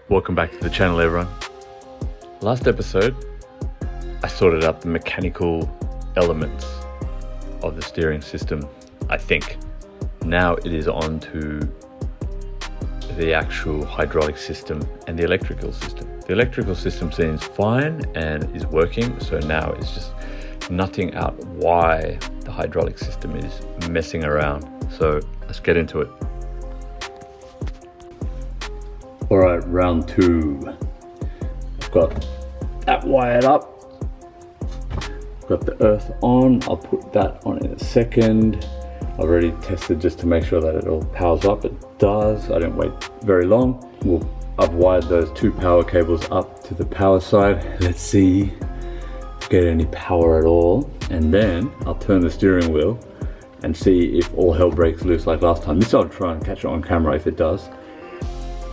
Welcome back to the channel, everyone. Last episode, I sorted out the mechanical elements of the steering system, I think. Now it is on to the actual hydraulic system and the electrical system. The electrical system seems fine and is working, so now it's just nutting out why the hydraulic system is messing around. So let's get into it. All right, round two. I've got that wired up. Got the earth on. I'll put that on in a second. I've already tested just to make sure that it all powers up. It does. I didn't wait very long. I've wired those two power cables up to the power side. Let's see if we get any power at all. And then I'll turn the steering wheel and see if all hell breaks loose like last time. This I'll try and catch it on camera if it does.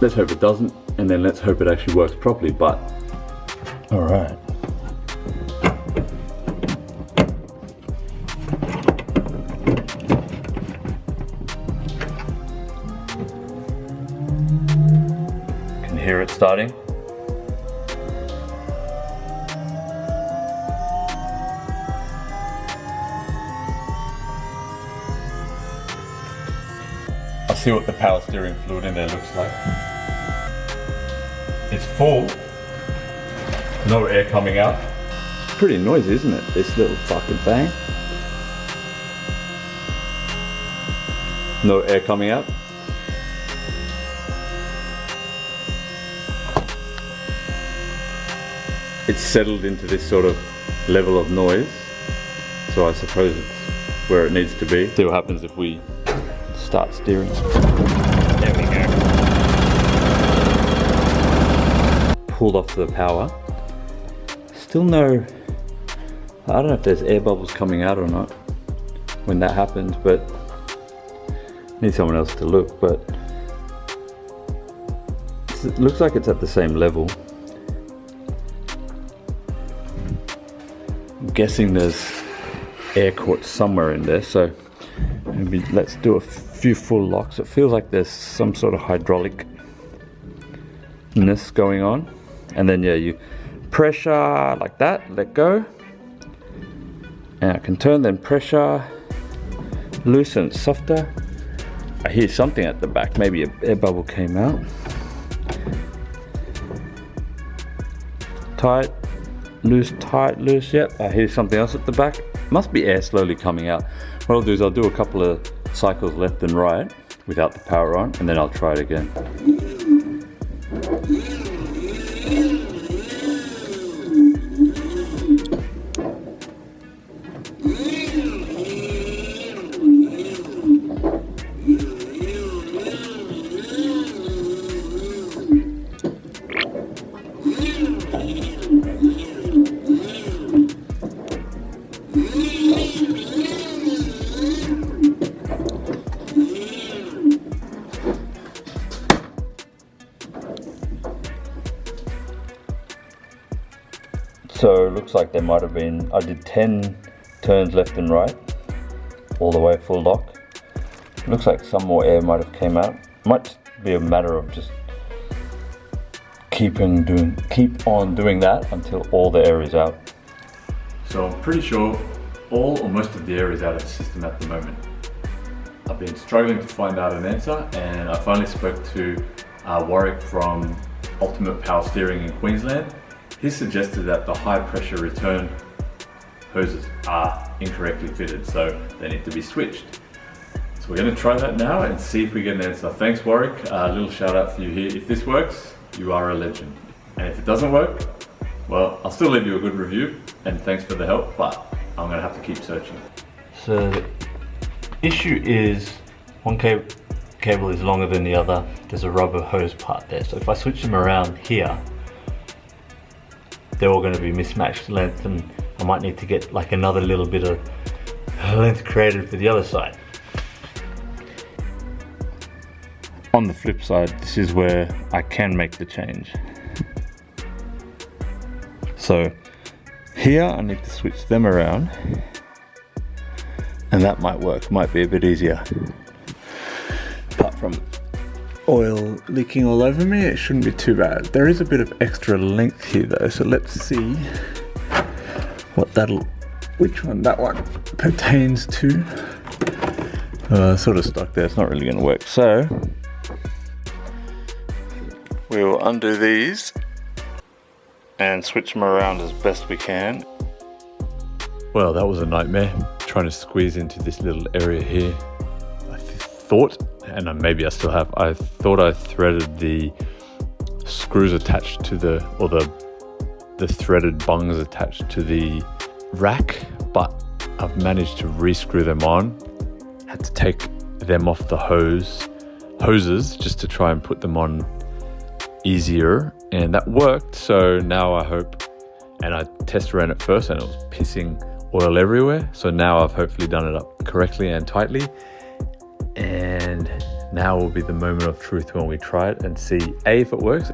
Let's hope it doesn't, and then let's hope it actually works properly, but all right. Can hear it starting. I'll see what the power steering fluid in there looks like. It's full. No air coming out. It's pretty noisy, isn't it? This little fucking thing. No air coming out. It's settled into this sort of level of noise. So I suppose it's where it needs to be. See what happens if we start steering. There we go. Pulled off to the power. Still no, I don't know if there's air bubbles coming out or not when that happens, but need someone else to look, but it looks like it's at the same level. I'm guessing there's air caught somewhere in there, so maybe let's do a few full locks. It feels like there's some sort of hydraulicness going on. And then yeah, you pressure like that, let go. And I can turn, then pressure, loosen, softer. I hear something at the back, maybe an air bubble came out. Tight, loose, yep. I hear something else at the back. Must be air slowly coming out. What I'll do is I'll do a couple of cycles left and right without the power on, and then I'll try it again. So it looks like there might have been, I did 10 turns left and right, all the way full lock. Looks like some more air might have came out. Might be a matter of just keep on doing that until all the air is out. So I'm pretty sure all or most of the air is out of the system at the moment. I've been struggling to find out an answer, and I finally spoke to Warwick from Ultimate Power Steering in Queensland. He suggested that the high pressure return hoses are incorrectly fitted, so they need to be switched. So we're going to try that now and see if we get an answer. Thanks, Warwick. A little shout out for you here. If this works, you are a legend. And if it doesn't work, well, I'll still leave you a good review, and thanks for the help, but I'm going to have to keep searching. So the issue is one cable is longer than the other. There's a rubber hose part there. So if I switch them around here, they're all going to be mismatched length, and I might need to get like another little bit of length created for the other side. On the flip side, this is where I can make the change. So here I need to switch them around, and that might work, might be a bit easier. Apart from oil leaking all over me. It shouldn't be too bad. There is a bit of extra length here though, so let's see which one that one pertains to. Sort of stuck there, it's not really gonna work. So we will undo these and switch them around as best we can. Well, that was a nightmare trying to squeeze into this little area here. I thought, and maybe I still have, I thought I threaded the screws attached to the threaded bungs attached to the rack, but I've managed to re-screw them on. Had to take them off the hoses just to try and put them on easier, and that worked. So now I hope, and I test ran it first and it was pissing oil everywhere, so now I've hopefully done it up correctly and tightly, and now will be the moment of truth when we try it and see A, if it works,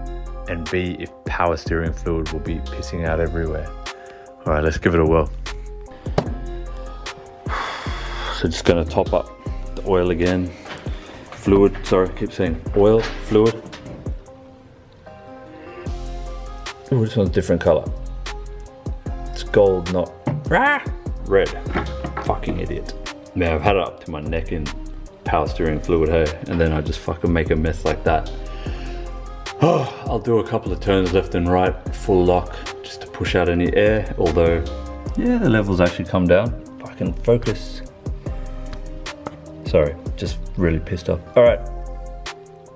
and B, if power steering fluid will be pissing out everywhere. All right, let's give it a whirl. So just gonna top up the oil again. Fluid, sorry, I keep saying oil, fluid. Ooh, this one's a different color. It's gold, not red. Fucking idiot. Man, I've had it up to my neck in power steering fluid, hey, and then I just fucking make a mess like that. Oh, I'll do a couple of turns left and right, full lock, just to push out any air, although, yeah, the levels actually come down. Fucking focus. Sorry, just really pissed off. All right,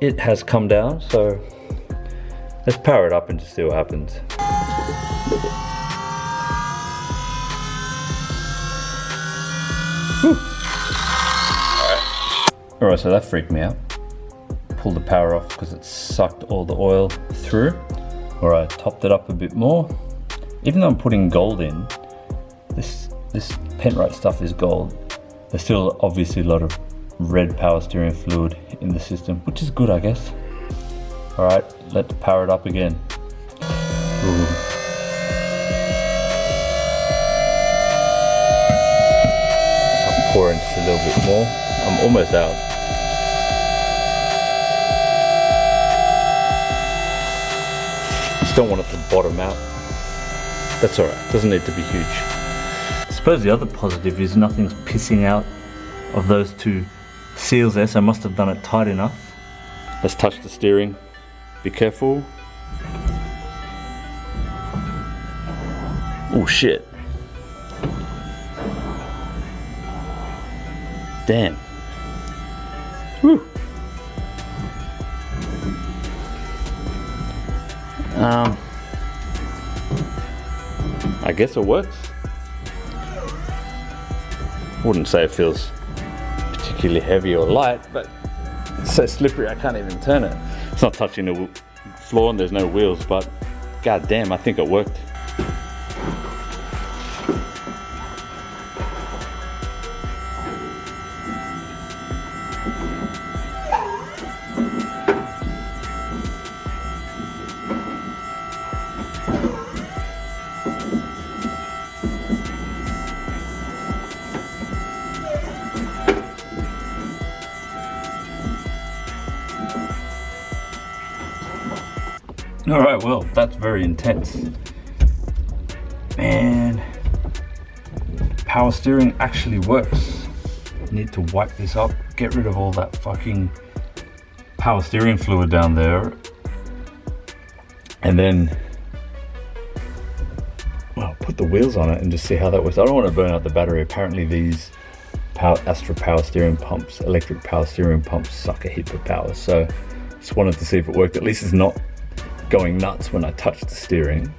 it has come down, so let's power it up and just see what happens. All right, so that freaked me out. Pulled the power off because it sucked all the oil through. All right, topped it up a bit more. Even though I'm putting gold in, this Penrite stuff is gold. There's still obviously a lot of red power steering fluid in the system, which is good, I guess. All right, let's power it up again. Ooh. I'll pour in just a little bit more. I'm almost out. Just don't want it to bottom out. That's all right, doesn't need to be huge. I suppose the other positive is nothing's pissing out of those two seals there, so I must have done it tight enough. Let's touch the steering. Be careful. Oh shit. Damn. Whew. I guess it works. Wouldn't say it feels particularly heavy or light, but it's so slippery I can't even turn it. It's not touching the floor and there's no wheels, but god damn, I think it worked. All right, well, that's very intense. Man, power steering actually works. Need to wipe this up, get rid of all that fucking power steering fluid down there. And then, well, put the wheels on it and just see how that works. I don't want to burn out the battery. Apparently these Astra power steering pumps, electric power steering pumps, suck a heap of power. So just wanted to see if it worked. At least it's not going nuts when I touch the steering.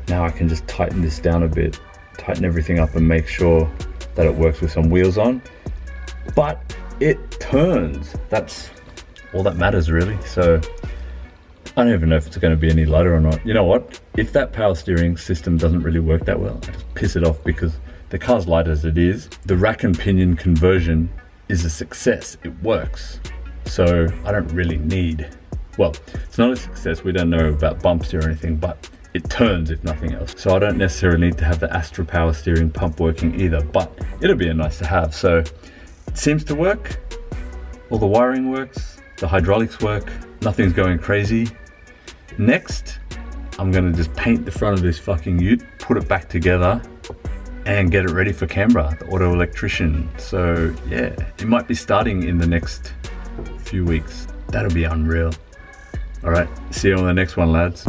Now I can just tighten this down a bit, tighten everything up and make sure that it works with some wheels on. But it turns. That's all that matters really. So I don't even know if it's going to be any lighter or not. You know what? If that power steering system doesn't really work that well, I just piss it off because the car's light as it is. The rack and pinion conversion is a success. It works. So I don't really need, well, it's not a success. We don't know about bumps or anything, but it turns if nothing else. So I don't necessarily need to have the Astra power steering pump working either, but it'll be a nice to have. So it seems to work. All the wiring works. The hydraulics work, nothing's going crazy. Next, I'm gonna just paint the front of this fucking ute, put it back together, and get it ready for Canberra, the auto electrician. So yeah, it might be starting in the next few weeks. That'll be unreal. All right, see you on the next one, lads.